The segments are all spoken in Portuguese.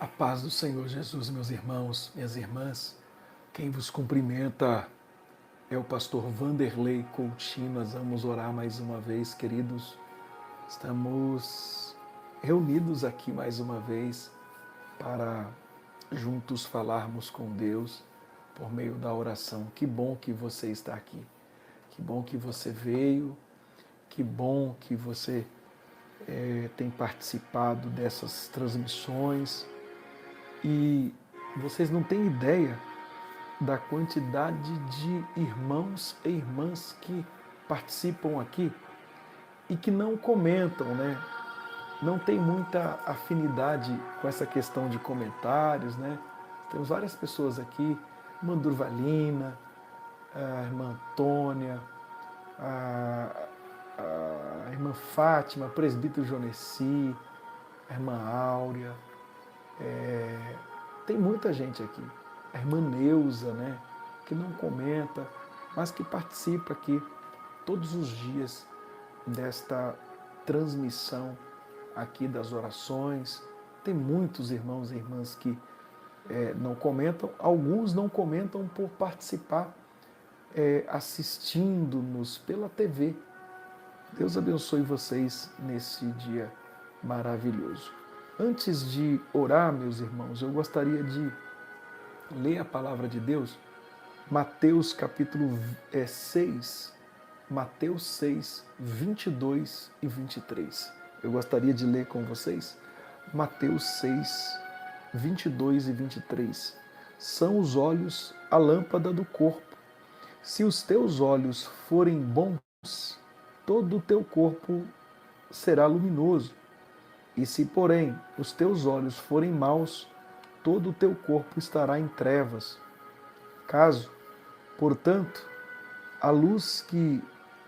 A paz do Senhor Jesus, meus irmãos, minhas irmãs. Quem vos cumprimenta é o pastor Vanderlei Coutinho. Nós vamos orar mais uma vez, queridos. Estamos reunidos aqui mais uma vez para juntos falarmos com Deus por meio da oração. Que bom que você está aqui. Que bom que você veio. Que bom que você tem participado dessas transmissões. E vocês não têm ideia da quantidade de irmãos e irmãs que participam aqui e que não comentam, né? Não tem muita afinidade com essa questão de comentários, né? Temos várias pessoas aqui, a irmã Durvalina, a irmã Antônia, a irmã Fátima, a presbítero Jonesi, a irmã Áurea. Tem muita gente aqui. A irmã Neuza, né, que não comenta, mas que participa aqui todos os dias desta transmissão aqui das orações. Tem muitos irmãos e irmãs que não comentam, alguns não comentam por participar assistindo-nos pela TV. Deus abençoe vocês nesse dia maravilhoso. Antes de orar, meus irmãos, eu gostaria de ler a palavra de Deus, Mateus capítulo 6, Mateus 6, 22 e 23. Eu gostaria de ler com vocês Mateus 6, 22 e 23. São os olhos a lâmpada do corpo. Se os teus olhos forem bons, todo o teu corpo será luminoso. E se, porém, os teus olhos forem maus, todo o teu corpo estará em trevas. Caso, portanto, a luz que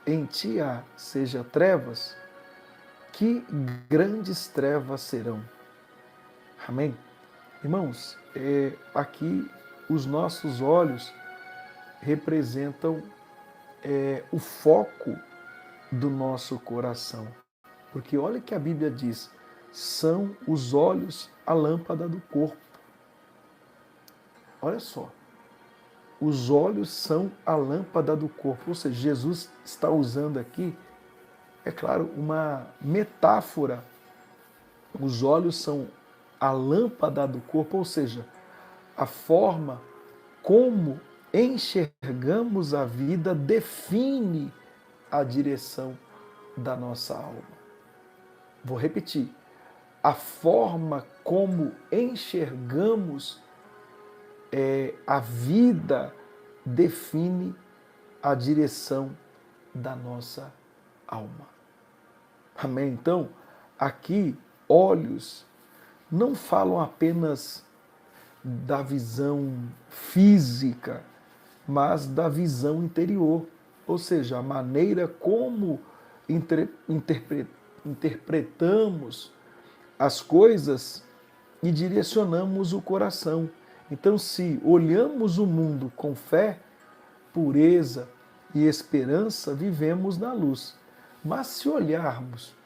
em ti há seja trevas, que grandes trevas serão. Amém? Irmãos, aqui os nossos olhos representam o foco do nosso coração. Porque olha que a Bíblia diz, são os olhos a lâmpada do corpo. Olha só, os olhos são a lâmpada do corpo. Ou seja, Jesus está usando aqui, é claro, uma metáfora. Os olhos são a lâmpada do corpo, ou seja, a forma como enxergamos a vida define a direção da nossa alma. Vou repetir. A forma como enxergamos a vida define a direção da nossa alma. Amém? Então, aqui, olhos não falam apenas da visão física, mas da visão interior. Ou seja, a maneira como interpretamos as coisas e direcionamos o coração. Então, se olhamos o mundo com fé, pureza e esperança, vivemos na luz. Mas se olharmos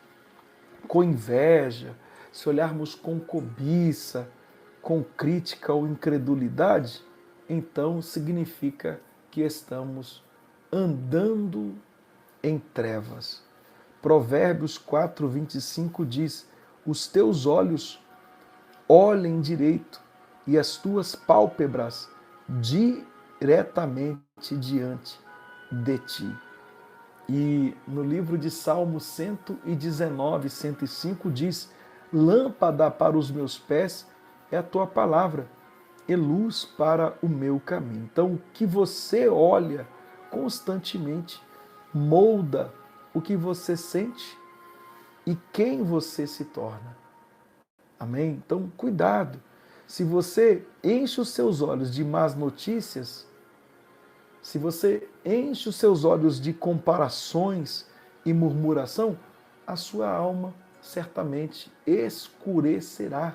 com inveja, se olharmos com cobiça, com crítica ou incredulidade, então significa que estamos andando em trevas. Provérbios 4, 25 diz, os teus olhos olhem direito e as tuas pálpebras diretamente diante de ti. E no livro de Salmos 119, 105 diz, lâmpada para os meus pés é a tua palavra e luz para o meu caminho. Então, o que você olha constantemente molda o que você sente e quem você se torna. Amém? Então, cuidado. Se você enche os seus olhos de más notícias, se você enche os seus olhos de comparações e murmuração, a sua alma certamente escurecerá.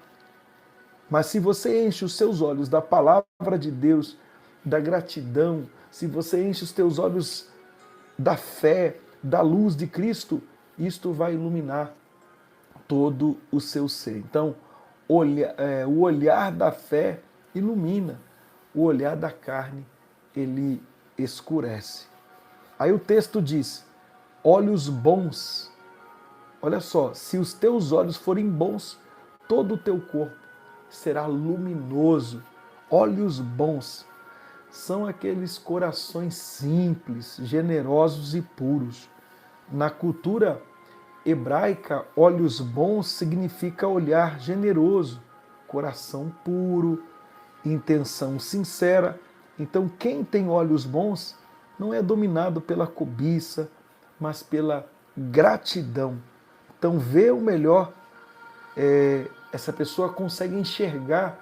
Mas se você enche os seus olhos da palavra de Deus, da gratidão, se você enche os teus olhos da fé, da luz de Cristo, isto vai iluminar todo o seu ser. Então, o olhar da fé ilumina, o olhar da carne ele escurece. Aí o texto diz: olhos bons. Olha só, se os teus olhos forem bons, todo o teu corpo será luminoso. Olhos bons são aqueles corações simples, generosos e puros. Na cultura hebraica, olhos bons significa olhar generoso, coração puro, intenção sincera. Então, quem tem olhos bons não é dominado pela cobiça, mas pela gratidão. Então, vê o melhor, essa pessoa consegue enxergar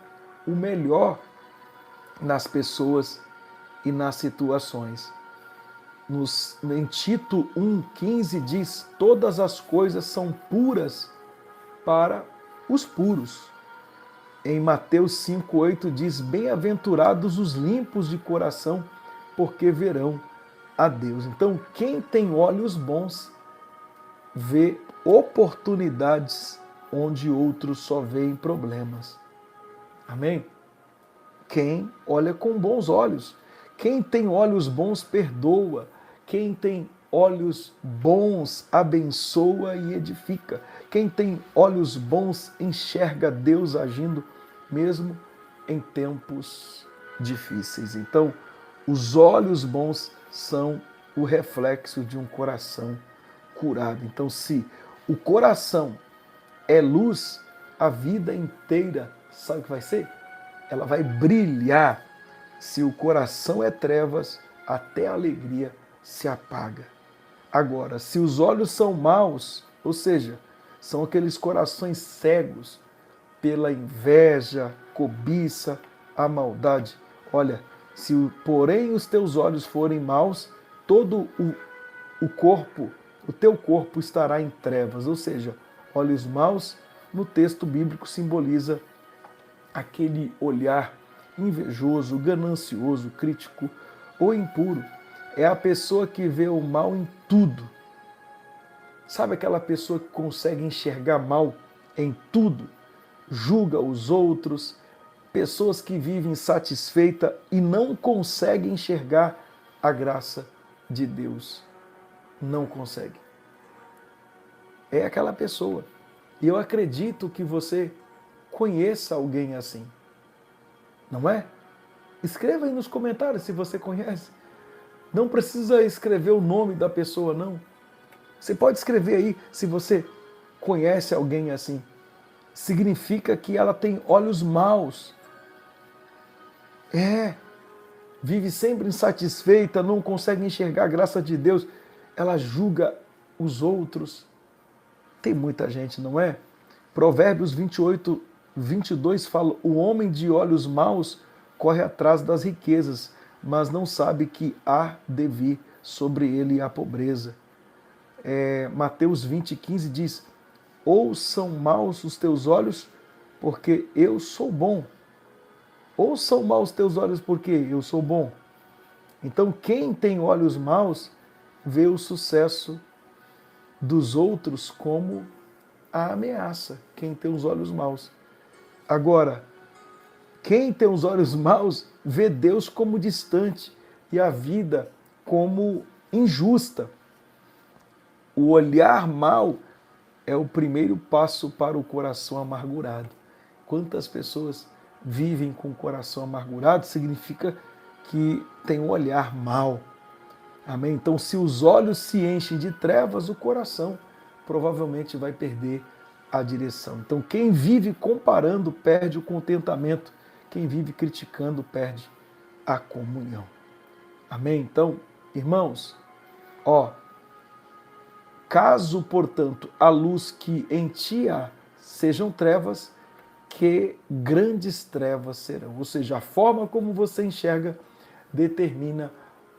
o melhor nas pessoas e nas situações. Em Tito 1,15 diz: todas as coisas são puras para os puros. Em Mateus 5,8 diz: bem-aventurados os limpos de coração, porque verão a Deus. Então, quem tem olhos bons vê oportunidades onde outros só veem problemas. Amém? Quem olha com bons olhos, quem tem olhos bons perdoa, quem tem olhos bons abençoa e edifica, quem tem olhos bons enxerga Deus agindo mesmo em tempos difíceis. Então, os olhos bons são o reflexo de um coração curado. Então, se o coração é luz, a vida inteira, sabe o que vai ser? Ela vai brilhar. Se o coração é trevas, até a alegria se apaga. Agora, se os olhos são maus, ou seja, são aqueles corações cegos pela inveja, cobiça, a maldade. Olha, se porém os teus olhos forem maus, todo o corpo, o teu corpo estará em trevas. Ou seja, olhos maus no texto bíblico simboliza aquele olhar invejoso, ganancioso, crítico ou impuro. É a pessoa que vê o mal em tudo. Sabe aquela pessoa que consegue enxergar mal em tudo? Julga os outros, pessoas que vivem insatisfeitas e não conseguem enxergar a graça de Deus. Não consegue. É aquela pessoa. E eu acredito que você conheça alguém assim. Não é? Escreva aí nos comentários se você conhece. Não precisa escrever o nome da pessoa, não. Você pode escrever aí se você conhece alguém assim. Significa que ela tem olhos maus. Vive sempre insatisfeita, não consegue enxergar a graça de Deus. Ela julga os outros. Tem muita gente, não é? Provérbios 28:22 fala: o homem de olhos maus corre atrás das riquezas, mas não sabe que há de vir sobre ele a pobreza. Mateus 20:15 diz: ou são maus os teus olhos, porque eu sou bom. Ou são maus os teus olhos, porque eu sou bom. Então, quem tem olhos maus, vê o sucesso dos outros como a ameaça. Quem tem os olhos maus. Agora, quem tem os olhos maus, vê Deus como distante e a vida como injusta. O olhar mau é o primeiro passo para o coração amargurado. Quantas pessoas vivem com o coração amargurado, significa que tem um olhar mau. Amém? Então, se os olhos se enchem de trevas, o coração provavelmente vai perder a direção. Então, quem vive comparando perde o contentamento. Quem vive criticando perde a comunhão. Amém? Então, irmãos, caso, portanto, a luz que em ti há sejam trevas, que grandes trevas serão. Ou seja, a forma como você enxerga determina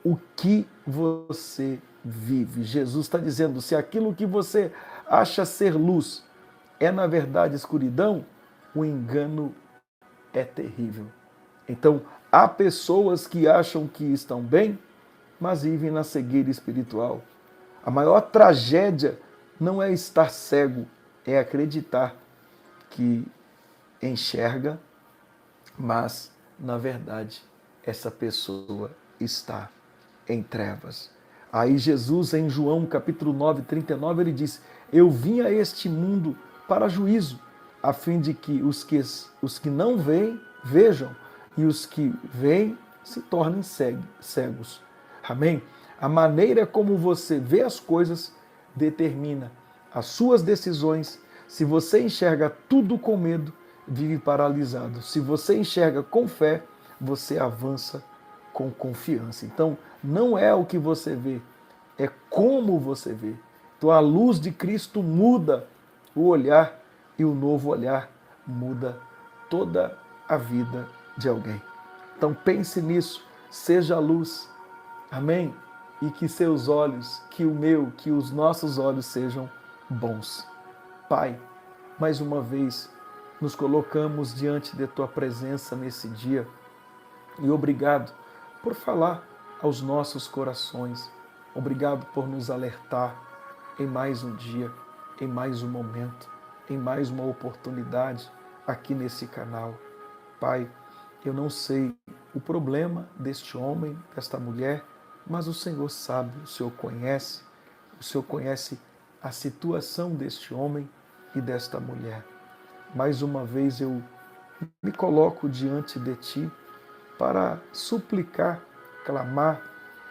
o que você vive. Jesus está dizendo, se aquilo que você acha ser luz é na verdade escuridão, o engano é terrível. Então, há pessoas que acham que estão bem, mas vivem na cegueira espiritual. A maior tragédia não é estar cego, é acreditar que enxerga, mas, na verdade, essa pessoa está em trevas. Aí Jesus, em João capítulo 9, 39, ele diz: eu vim a este mundo para juízo, a fim de que os que não veem, vejam, e os que veem se tornem cegos. Amém? A maneira como você vê as coisas determina as suas decisões. Se você enxerga tudo com medo, vive paralisado. Se você enxerga com fé, você avança com confiança. Então, não é o que você vê, é como você vê. Então, a luz de Cristo muda o olhar e o novo olhar muda toda a vida de alguém. Então, pense nisso, seja a luz. Amém? E que seus olhos, que o meu, que os nossos olhos sejam bons. Pai, mais uma vez, nos colocamos diante de Tua presença nesse dia e obrigado por falar aos nossos corações. Obrigado por nos alertar em mais um dia, em mais um momento, em mais uma oportunidade aqui nesse canal. Pai, eu não sei o problema deste homem, desta mulher, mas o Senhor sabe, o Senhor conhece a situação deste homem e desta mulher. Mais uma vez eu me coloco diante de Ti para suplicar, clamar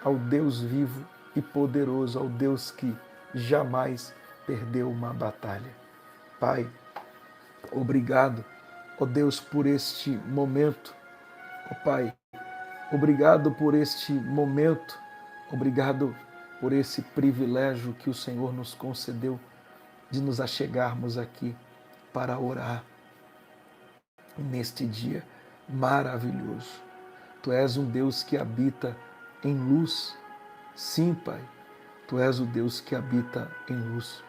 ao Deus vivo e poderoso, ao Deus que jamais perdeu uma batalha. Pai, obrigado, ó Deus, por este momento. Ó Pai, obrigado por este momento. Obrigado por esse privilégio que o Senhor nos concedeu de nos achegarmos aqui para orar neste dia maravilhoso. Tu és um Deus que habita em luz. Sim, Pai, Tu és o Deus que habita em luz,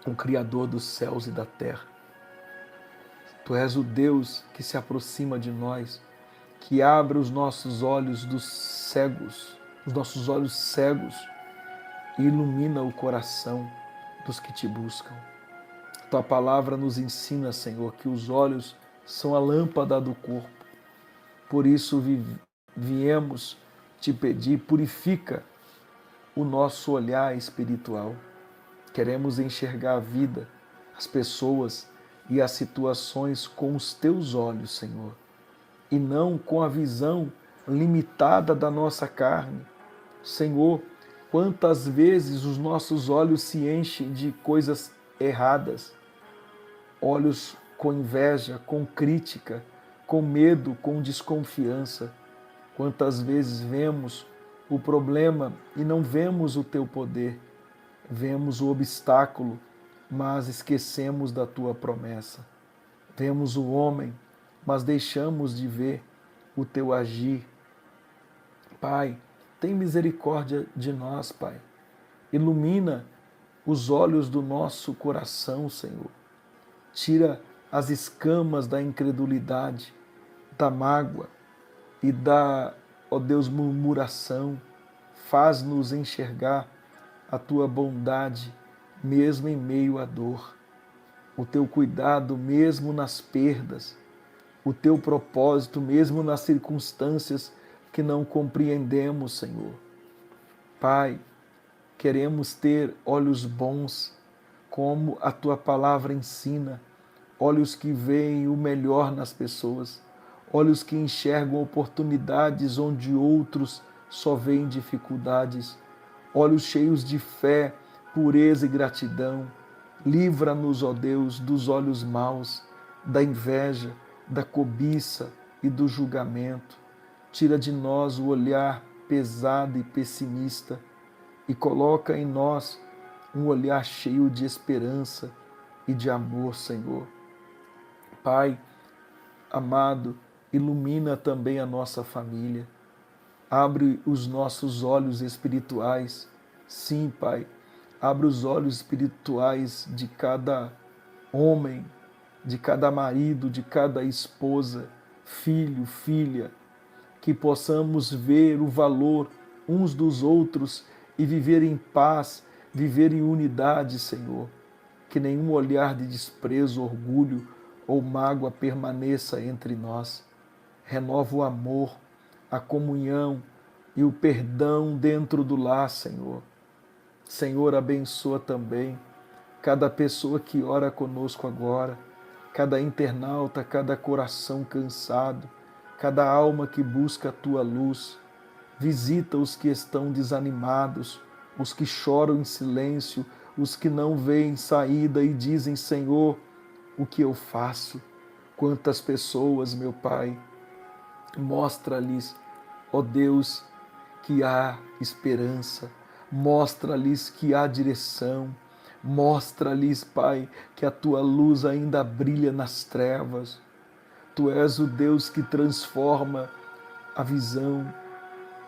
o Criador dos céus e da terra. Tu és o Deus que se aproxima de nós, que abre os nossos olhos dos cegos, os nossos olhos cegos, e ilumina o coração dos que Te buscam. Tua palavra nos ensina, Senhor, que os olhos são a lâmpada do corpo. Por isso viemos Te pedir, purifica o nosso olhar espiritual. Queremos enxergar a vida, as pessoas e as situações com os Teus olhos, Senhor, e não com a visão limitada da nossa carne. Senhor, quantas vezes os nossos olhos se enchem de coisas erradas, olhos com inveja, com crítica, com medo, com desconfiança. Quantas vezes vemos o problema e não vemos o Teu poder, vemos o obstáculo, mas esquecemos da Tua promessa. Vemos o homem, mas deixamos de ver o Teu agir. Pai, tem misericórdia de nós, Pai. Ilumina os olhos do nosso coração, Senhor. Tira as escamas da incredulidade, da mágoa e da, ó Deus, murmuração. Faz-nos enxergar a Tua bondade, mesmo em meio à dor. O Teu cuidado, mesmo nas perdas. O Teu propósito, mesmo nas circunstâncias que não compreendemos, Senhor. Pai, queremos ter olhos bons, como a Tua palavra ensina, olhos que veem o melhor nas pessoas, olhos que enxergam oportunidades onde outros só veem dificuldades, olhos cheios de fé, pureza e gratidão. Livra-nos, ó Deus, dos olhos maus, da inveja, da cobiça e do julgamento. Tira de nós o olhar pesado e pessimista e coloca em nós um olhar cheio de esperança e de amor, Senhor. Pai amado, ilumina também a nossa família. Abre os nossos olhos espirituais. Sim, Pai, abre os olhos espirituais de cada homem, de cada marido, de cada esposa, filho, filha, que possamos ver o valor uns dos outros e viver em paz, viver em unidade, Senhor. Que nenhum olhar de desprezo, orgulho, ou mágoa permaneça entre nós. Renova o amor, a comunhão e o perdão dentro do lar, Senhor. Senhor, abençoa também cada pessoa que ora conosco agora, cada internauta, cada coração cansado, cada alma que busca a tua luz. Visita os que estão desanimados, os que choram em silêncio, os que não veem saída e dizem: Senhor, o que eu faço? Quantas pessoas, meu Pai, mostra-lhes, ó Deus, que há esperança, mostra-lhes que há direção, mostra-lhes, Pai, que a tua luz ainda brilha nas trevas. Tu és o Deus que transforma a visão.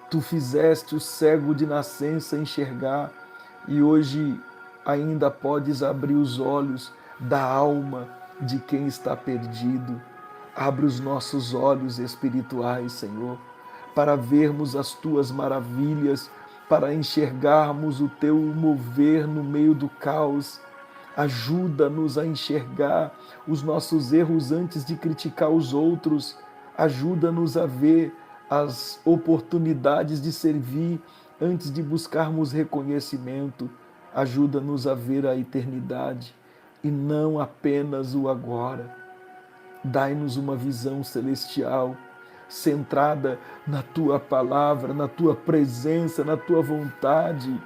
Tu fizeste o cego de nascença enxergar e hoje ainda podes abrir os olhos da alma de quem está perdido. Abre os nossos olhos espirituais, Senhor, para vermos as tuas maravilhas, para enxergarmos o teu mover no meio do caos. Ajuda-nos a enxergar os nossos erros antes de criticar os outros. Ajuda-nos a ver as oportunidades de servir antes de buscarmos reconhecimento. Ajuda-nos a ver a eternidade e não apenas o agora. Dai-nos uma visão celestial, centrada na tua palavra, na tua presença, na tua vontade.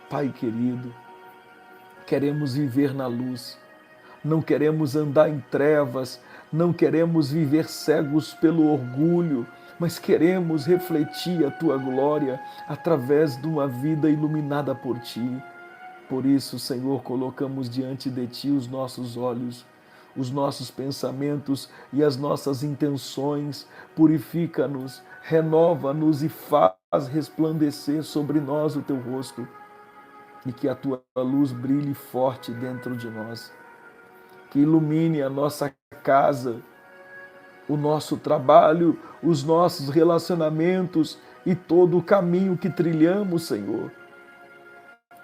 Pai querido, queremos viver na luz, não queremos andar em trevas, não queremos viver cegos pelo orgulho, mas queremos refletir a tua glória através de uma vida iluminada por ti. Por isso, Senhor, colocamos diante de ti os nossos olhos, os nossos pensamentos e as nossas intenções. Purifica-nos, renova-nos e faz resplandecer sobre nós o teu rosto e que a tua luz brilhe forte dentro de nós, que ilumine a nossa casa, o nosso trabalho, os nossos relacionamentos e todo o caminho que trilhamos, Senhor.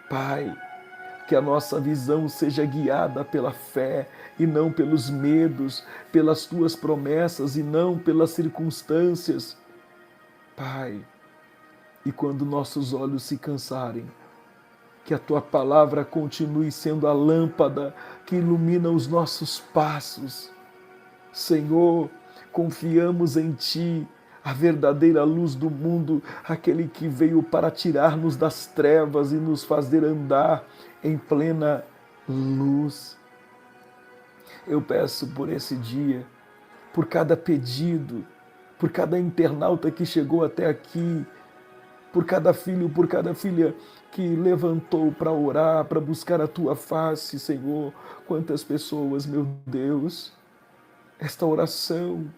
Pai, que a nossa visão seja guiada pela fé e não pelos medos, pelas tuas promessas e não pelas circunstâncias. Pai, e quando nossos olhos se cansarem, que a tua palavra continue sendo a lâmpada que ilumina os nossos passos. Senhor, confiamos em ti, a verdadeira luz do mundo, aquele que veio para tirar-nos das trevas e nos fazer andar em plena luz. Eu peço por esse dia, por cada pedido, por cada internauta que chegou até aqui, por cada filho, por cada filha que levantou para orar, para buscar a tua face, Senhor. Quantas pessoas, meu Deus, esta oração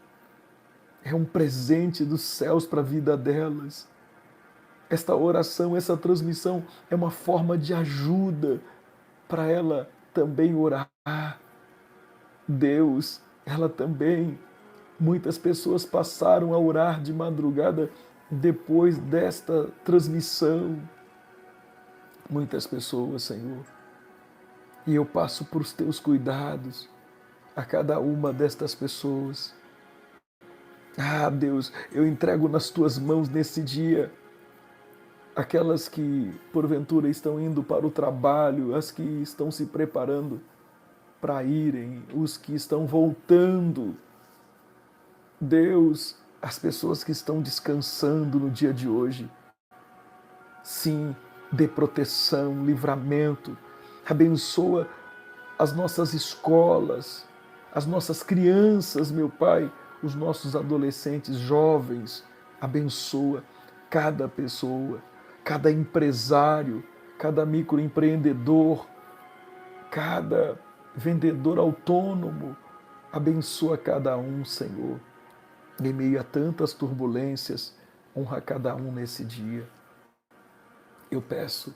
é um presente dos céus para a vida delas. Esta oração, essa transmissão é uma forma de ajuda para ela também orar. Deus, ela também, muitas pessoas passaram a orar de madrugada depois desta transmissão. Muitas pessoas, Senhor. E eu passo por os teus cuidados a cada uma destas pessoas. Ah, Deus, eu entrego nas tuas mãos nesse dia aquelas que porventura estão indo para o trabalho, as que estão se preparando para irem, os que estão voltando. Deus, as pessoas que estão descansando no dia de hoje. Sim, dê proteção, livramento, abençoa as nossas escolas, as nossas crianças, meu Pai, os nossos adolescentes, jovens, abençoa cada pessoa, cada empresário, cada microempreendedor, cada vendedor autônomo, abençoa cada um, Senhor. Em meio a tantas turbulências, honra cada um nesse dia. Eu peço,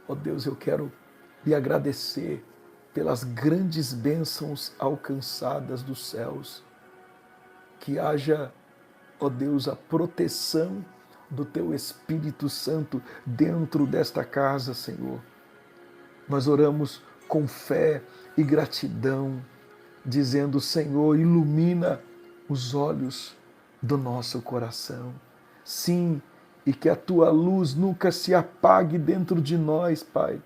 ó Deus, eu quero lhe agradecer pelas grandes bênçãos alcançadas dos céus. Que haja, ó Deus, a proteção do Teu Espírito Santo dentro desta casa, Senhor. Nós oramos com fé e gratidão, dizendo: Senhor, ilumina os olhos do nosso coração. Sim, e que a tua luz nunca se apague dentro de nós, Pai.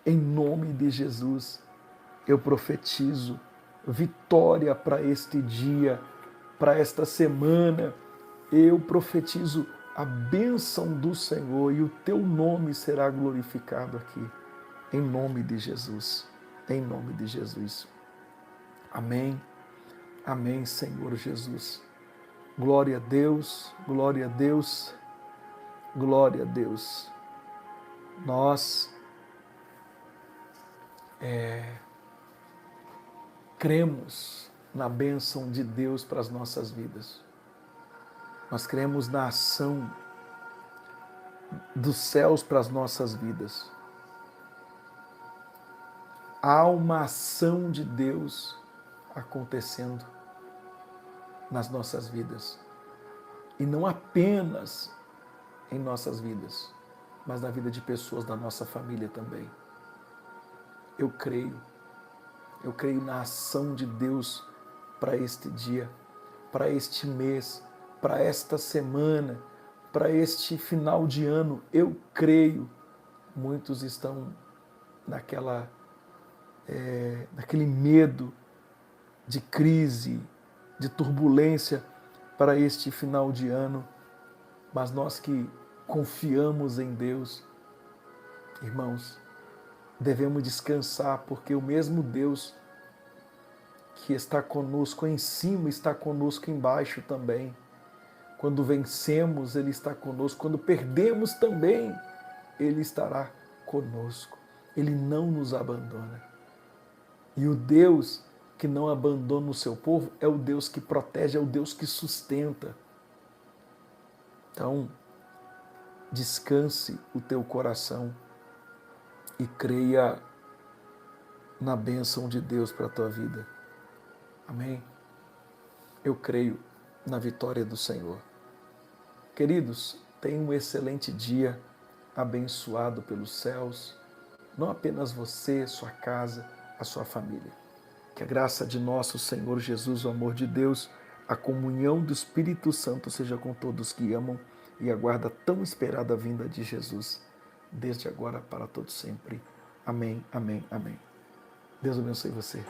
Em nome de Jesus, eu profetizo vitória para este dia, para esta semana. Eu profetizo a bênção do Senhor e o teu nome será glorificado aqui. Em nome de Jesus. Em nome de Jesus. Amém. Amém, Senhor Jesus. Glória a Deus, glória a Deus, glória a Deus. Nós cremos na bênção de Deus para as nossas vidas. Nós cremos na ação dos céus para as nossas vidas. Há uma ação de Deus acontecendo nas nossas vidas. E não apenas em nossas vidas, mas na vida de pessoas da nossa família também. Eu creio na ação de Deus para este dia, para este mês, para esta semana, para este final de ano. Eu creio. Muitos estão naquele medo de crise, de turbulência para este final de ano, mas nós que confiamos em Deus, irmãos, devemos descansar, porque o mesmo Deus que está conosco em cima está conosco embaixo também. Quando vencemos, Ele está conosco. Quando perdemos também, Ele estará conosco. Ele não nos abandona. E o Deus que não abandona o seu povo é o Deus que protege, é o Deus que sustenta. Então, descanse o teu coração e creia na bênção de Deus para a tua vida. Amém? Eu creio na vitória do Senhor. Queridos, tenham um excelente dia, abençoado pelos céus, não apenas você, sua casa, a sua família. Que a graça de nosso Senhor Jesus, o amor de Deus, a comunhão do Espírito Santo seja com todos que amam e aguardam a tão esperada vinda de Jesus, desde agora para todos sempre. Amém, amém, amém. Deus abençoe você.